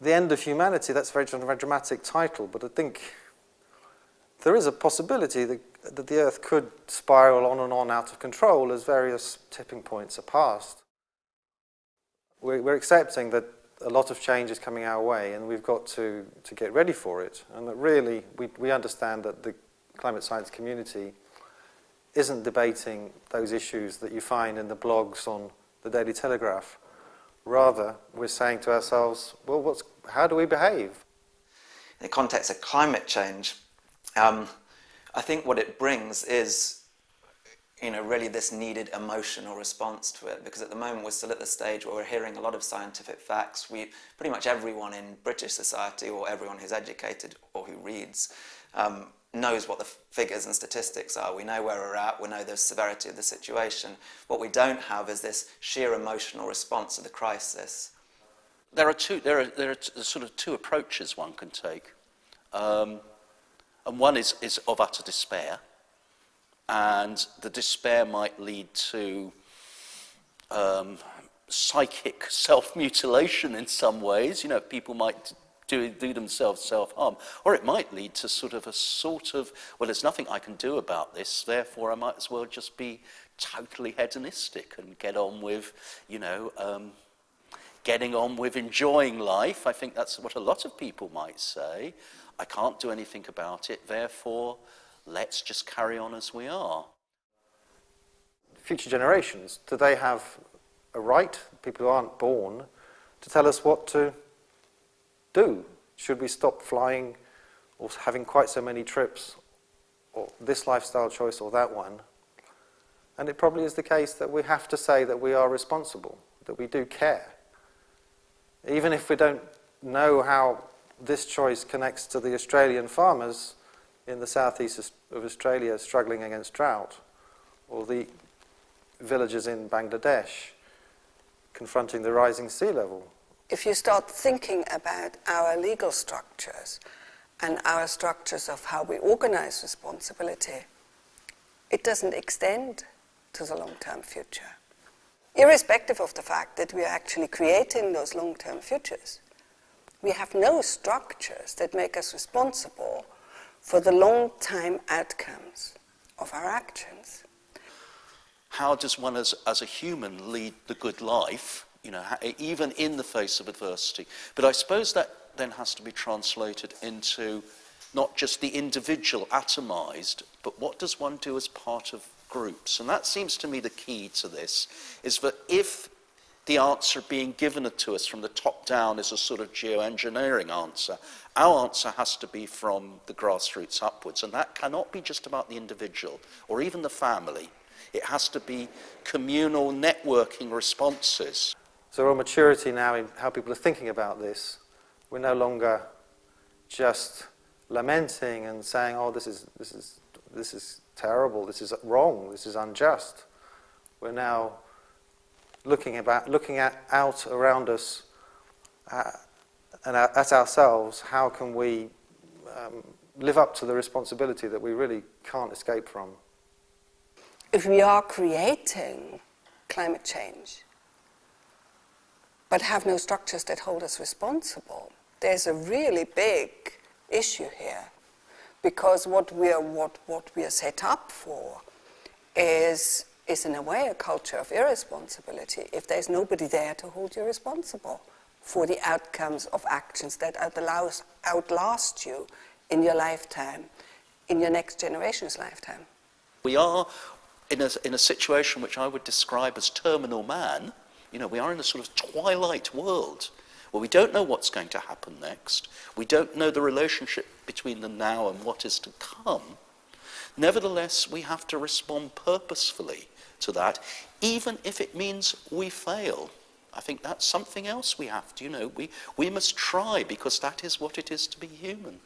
the end of humanity, that's a very dramatic title, but I think there is a possibility that the Earth could spiral on and on out of control as various tipping points are passed. We're accepting that a lot of change is coming our way, and we've got to get ready for it. And that really, we understand that the climate science community isn't debating those issues that you find in the blogs on the Daily Telegraph. Rather, we're saying to ourselves, well, how do we behave? In the context of climate change, I think what it brings is, really this needed emotional response to it, because at the moment we're still at the stage where we're hearing a lot of scientific facts. Pretty much everyone in British society, or everyone who's educated or who reads, knows what the figures and statistics are. We know where we're at, we know the severity of the situation. What we don't have is this sheer emotional response to the crisis. There are sort of two approaches one can take. And one is of utter despair. And the despair might lead to psychic self-mutilation in some ways. People might do themselves self-harm. Or it might lead to well, there's nothing I can do about this, therefore I might as well just be totally hedonistic and get on with, getting on with enjoying life. I think that's what a lot of people might say. I can't do anything about it, therefore let's just carry on as we are. Future generations, do they have a right, people who aren't born, to tell us what to do? Should we stop flying or having quite so many trips, or this lifestyle choice or that one? And it probably is the case that we have to say that we are responsible, that we do care. Even if we don't know how this choice connects to the Australian farmers in the southeast of Australia struggling against drought, or the villagers in Bangladesh confronting the rising sea level. If you start thinking about our legal structures and our structures of how we organize responsibility, it doesn't extend to the long-term future. Irrespective of the fact that we are actually creating those long-term futures, we have no structures that make us responsible for the long-time outcomes of our actions. How does one as a human lead the good life, even in the face of adversity? But I suppose that then has to be translated into not just the individual atomized, but what does one do as part of groups? And that seems to me the key to this, is that if the answer being given to us from the top down is a sort of geoengineering answer, our answer has to be from the grassroots upwards, and that cannot be just about the individual or even the family. It has to be communal networking responses. So our maturity now in how people are thinking about this, we're no longer just lamenting and saying, oh, this is terrible, this is wrong, this is unjust. We're now looking out around us and at ourselves, how can we live up to the responsibility that we really can't escape from? If we are creating climate change, but have no structures that hold us responsible, there's a really big issue here. Because what we are set up for is in a way a culture of irresponsibility if there's nobody there to hold you responsible for the outcomes of actions that outlast you in your lifetime, in your next generation's lifetime. We are in a situation which I would describe as terminal man. We are in a sort of twilight world where we don't know what's going to happen next. We don't know the relationship between the now and what is to come. Nevertheless, we have to respond purposefully to that, even if it means we fail. I think that's something else we have to, we must try, because that is what it is to be human.